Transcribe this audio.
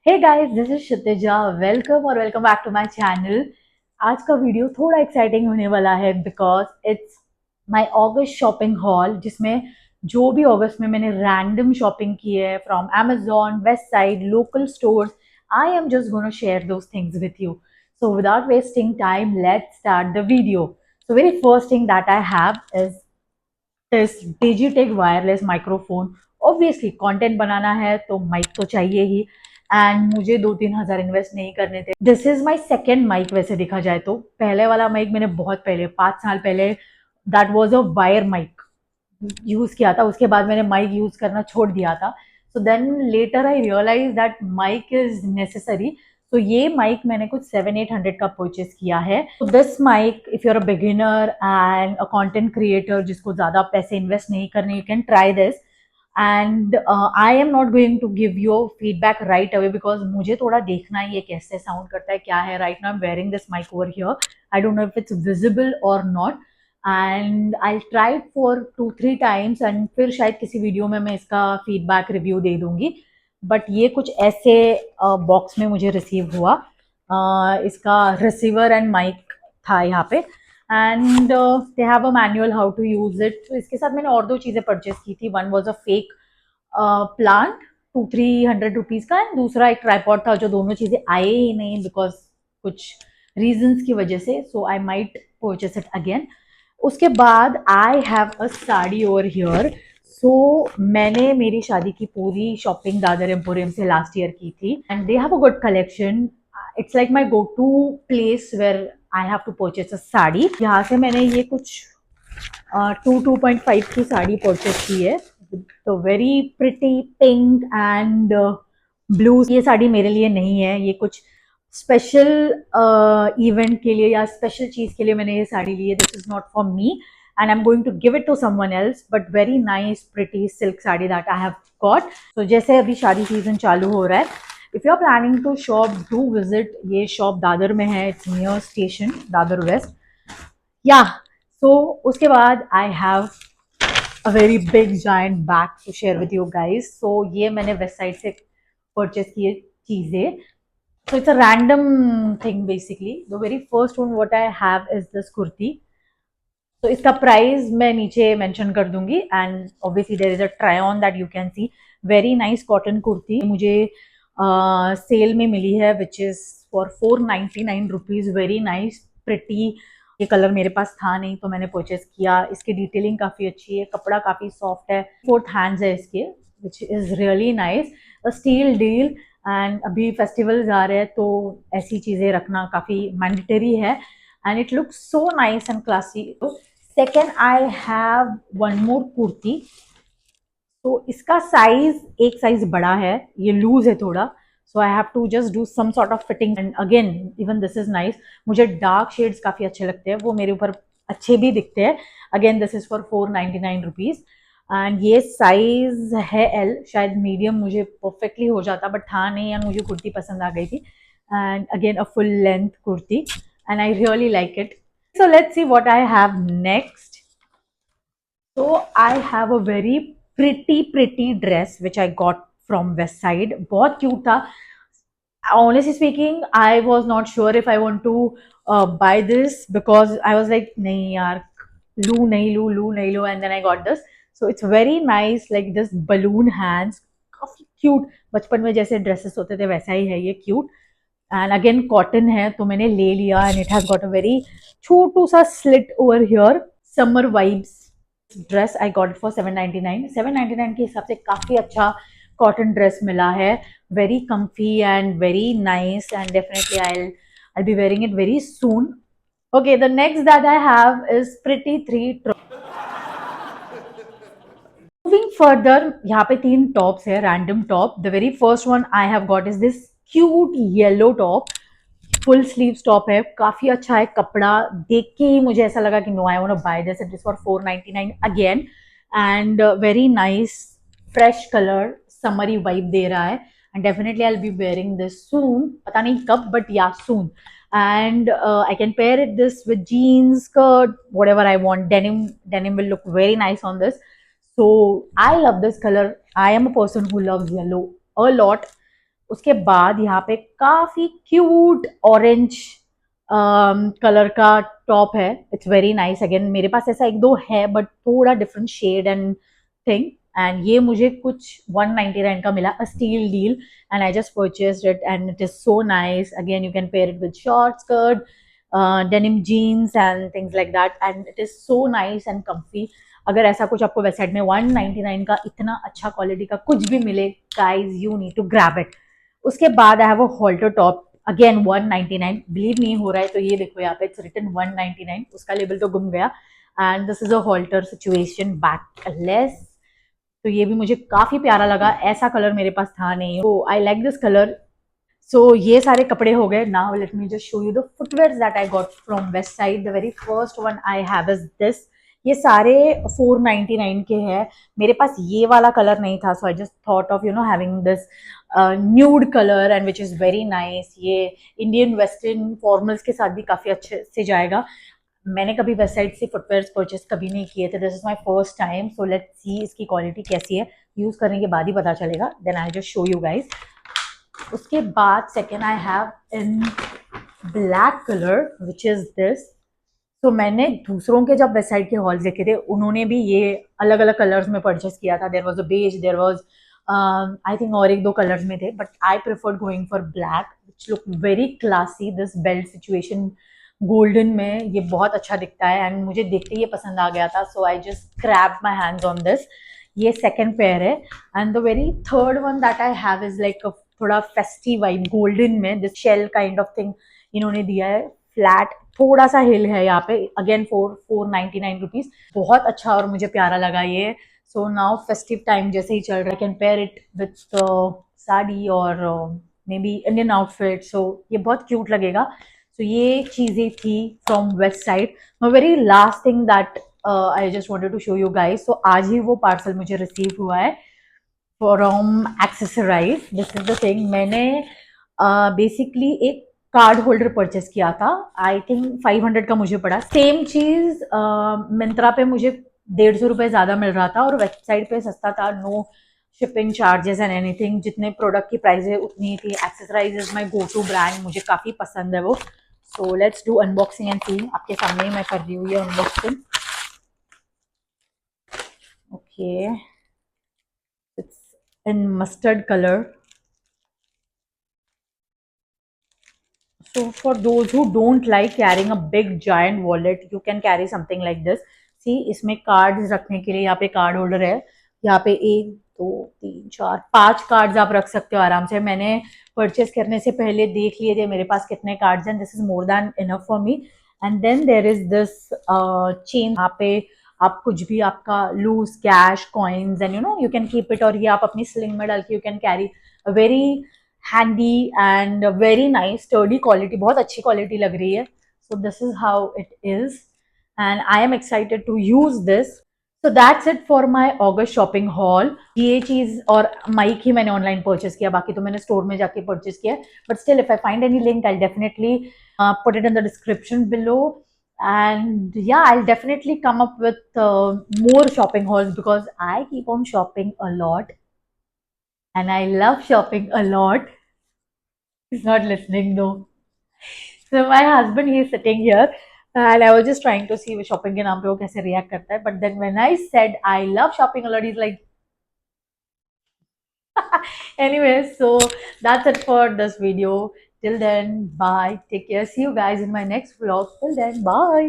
Hey guys, this is Kshitija. Welcome और welcome back to my channel. आज का video थोड़ा एक्साइटिंग होने वाला है because it's my August shopping haul, जिसमें जो भी अगस्त में मैंने रैंडम शॉपिंग की है from Amazon, west side, local stores, I am just gonna share those things with you. So without wasting time, let's start the video. So very first thing that I have is this Digitech wireless microphone. Obviously content बनाना है तो mic तो चाहिए ही, and मुझे 2-3 हज़ार invest नहीं करने थे. This is my second mic. वैसे देखा जाए तो पहले वाला माइक मैंने बहुत पहले 5 साल पहले, that was a wire mic, use किया था. उसके बाद मैंने माइक यूज करना छोड़ दिया था. So then later I realise that mic is necessary. तो ये माइक मैंने कुछ 700-800 का परचेस किया है. तो this mic, if you are a beginner and a content creator जिसको ज्यादा पैसे इन्वेस्ट नहीं करने, you can try this. And I am not going to give you feedback right away because मुझे थोड़ा देखना है ये कैसे साउंड करता है, क्या है. Right now I am wearing this mic over here. I don't know if it's visible or not, and I tried for 2-3 times and फिर शायद किसी वीडियो में मैं इसका फीडबैक रिव्यू दे दूंगी. बट ये कुछ ऐसे बॉक्स में मुझे रिसीव हुआ. इसका रिसीवर एंड माइक था यहाँ पे, and they have a manual how to use it. तो इसके साथ मैंने और दो चीज़ें परचेस की थी. One was a fake plant, 200-300 rupees का, एंड दूसरा एक ट्राईपॉड था. जो दोनों चीज़ें आए ही नहीं बिकॉज कुछ रीजंस की वजह से. So I might purchase it again. उसके बाद I have a sari over here. So मैंने मेरी शादी की पूरी शॉपिंग दादर एम्पोरियम से लास्ट ईयर की थी, and they have a good collection. It's like my go to place where I have to purchase a sari. यहाँ से मैंने ये कुछ 2.5 की साड़ी परचेस की है. तो very pretty pink and blue. ये साड़ी मेरे लिए नहीं है, ये कुछ स्पेशल इवेंट के लिए या स्पेशल चीज के लिए मैंने ये साड़ी ली है. This is not for me and I am going to give it to someone else. But very nice pretty silk sari that I have got. तो जैसे अभी शादी सीजन चालू हो रहा है, if you are planning to shop, do visit. ये shop Dadar में है. It's near station Dadar west. या सो उसके बाद I have a very big giant bag to share with you guys. So ये मैंने वेस्ट साइड से परचेस किए चीजें. So it's a random thing basically. The very first one what I have is this kurti. तो इसका price मैं नीचे mention कर दूंगी, and obviously there is a try on that you can see. Very nice cotton kurti मुझे sale में मिली है, which is for 499 rupees. Very nice pretty. ये कलर मेरे पास था नहीं तो मैंने परचेस किया. इसकी डिटेलिंग काफी अच्छी है, कपड़ा काफी सॉफ्ट है, 4th हैंड्स है इसके, which is really nice. A steal deal. And अभी फेस्टिवल्स आ रहे हैं तो ऐसी चीजें रखना काफी मैंडेटरी है, and it looks so nice and classy. Second I have one more kurti. तो इसका साइज एक साइज बड़ा है, ये लूज है थोड़ा. So I have to just do some sort of fitting, and again even this is nice. मुझे dark shades काफी अच्छे लगते हैं, वो मेरे ऊपर अच्छे भी दिखते हैं. Again this is for 499 rupees, and ये साइज है एल. शायद मीडियम मुझे परफेक्टली हो जाता बट था नहीं, एंड मुझे कुर्ती पसंद आ गई थी. And again a full length kurti, and I really like it. So let's see what I have next. So I have a very pretty dress which I got from West Side. बहुत cute था. Honestly speaking, I was not sure if I want to buy this because I was like, नहीं यार, लू नहीं लू, and then I got this. So it's very nice, like this balloon hands, काफी cute. बचपन में जैसे ड्रेसेस होते थे वैसा ही है ये, cute. एंड अगेन कॉटन है तो मैंने ले लिया, and it has got a very छोटू सा slit over here. Summer vibes dress I got it for 799 के हिसाब से काफी अच्छा कॉटन ड्रेस मिला है. Very comfy and very nice, and definitely I'll be wearing it very soon. Okay, the next that I have is pretty 3. Moving further, यहाँ पे 3 tops है, random top. The very first one I have got is this cute yellow top. Full sleeves top है, काफी अच्छा है कपड़ा. देख के ही मुझे ऐसा लगा कि no, I want to buy this. It is for 499 again, and very nice fresh colour, summery vibe दे रहा है. And definitely I will be wearing this soon. पता नहीं कब, बट या सून. And I can pair it this with jeans, skirt, whatever I want. Denim will look very nice on this. So I love this color. I am a person who loves yellow a lot. उसके बाद यहाँ पे काफी cute orange colour का top है. It's very nice. Again मेरे पास ऐसा एक दो है बट थोड़ा different shade and thing. And ये मुझे कुछ 199 का मिला, a steal deal. And I just purchased it and it is so nice. Again you can pair it with short skirt, denim jeans and things like that, and it is so nice and comfy. अगर ऐसा कुछ आपको website में 199 का इतना अच्छा quality का कुछ भी मिले, guys, you need to grab it. उसके बाद I have a halter top, again 199. Believe नहीं हो रहा है तो ये देखो यहाँ पे इट्स रिटन 199, उसका लेबल तो गुम गया. And this is a halter situation, backless. तो ये भी मुझे काफी प्यारा लगा. ऐसा कलर मेरे पास था नहीं, तो आई लाइक दिस कलर. सो ये सारे कपड़े हो गए. Now let me just show you the footwear that I got from west side. The very first one I have is this. ये सारे 499 के हैं. मेरे पास ये वाला कलर नहीं था, so I just thought of having this nude colour and which is very nice. ये इंडियन वेस्टर्न फॉर्मल्स के साथ भी काफी अच्छे से जाएगा. मैंने कभी वेबसाइट से फुटवेयर परचेस कभी नहीं किए थे. This is my first time. So let's see इसकी क्वालिटी कैसी है. यूज करने के बाद ही पता चलेगा. Then I just show you guys. उसके बाद second I have in black colour which is this. तो मैंने दूसरों के जब वेबसाइट के हॉल्स देखे थे, उन्होंने भी ये अलग अलग कलर्स में परचेस किया था. There was a beige, there was I think और एक दो कलर्स में थे, but I preferred going for black which look very classy. This belt situation golden में ये बहुत अच्छा दिखता है एंड मुझे देखते ही ये पसंद आ गया था. So I just grab my hands on this. ये सेकेंड पेयर है. And the very third one that I have is like थोड़ा फेस्टिव वाइब गोल्डन में. This shell kind of thing इन्होंने दिया है. फ्लैट थोड़ा सा हिल है यहाँ पे. Again 499 rupees. बहुत अच्छा और मुझे प्यारा लगा ये. सो नाउ फेस्टिव टाइम जैसे ही चल रहा है, I can pair it with sari और maybe Indian outfit. So ये बहुत क्यूट लगेगा. सो ये चीजें थी from Westside. Very last thing that I just wanted to show you guys. So आज ही वो पार्सल मुझे रिसीव हुआ है from Accessorize. This is the thing. मैंने बेसिकली एक कार्ड होल्डर परचेस किया था. आई थिंक 500 का मुझे पड़ा. सेम चीज मिंत्रा पे मुझे 150 रुपये ज्यादा मिल रहा था और वेबसाइट पे सस्ता था. No shipping charges and anything. जितने प्रोडक्ट की प्राइस है उतनी ही थी. Accessorize is my go to brand. मुझे काफी पसंद है वो. So let's do unboxing and see. आपके सामने ही मैं कर रही हूँ ये unboxing. Okay, it's in mustard colour. So for those who don't like carrying a big giant wallet, you can carry something like this. See, इसमें कार्ड्स रखने के लिए यहाँ पे कार्ड होल्डर है. यहाँ पे 1 2 3 4 5 कार्ड्स आप रख सकते हो आराम से. मैंने परचेस करने से पहले देख लिए थे मेरे पास कितने कार्ड्स हैं. This is more than enough for me. And then there is this chain. यहाँ पे आप कुछ भी आपका loose cash coins and you can keep it. और ये आप अपनी स्लिंग में डाल के you can carry. Very handy and very nice sturdy quality. बहुत अच्छी क्वालिटी लग रही है. So this is how it is and I am excited to use this. So that's it for my August shopping haul. ये चीज और mic ही मैंने online purchase किया, बाकी तो मैंने स्टोर में जाके परचेस किया. But still if I find any link I'll definitely put it in the description below. And yeah, I'll definitely come up with more shopping hauls because I keep on shopping a lot and I love shopping a lot. He's not listening though. So my husband, he is sitting here and I was just trying to see shopping के नाम पे वो कैसे react करता है. But then when I said I love shopping a lot, he's like, anyway, so that's it for this video. Till then, bye. Take care. See you guys in my next vlog. Till then, bye.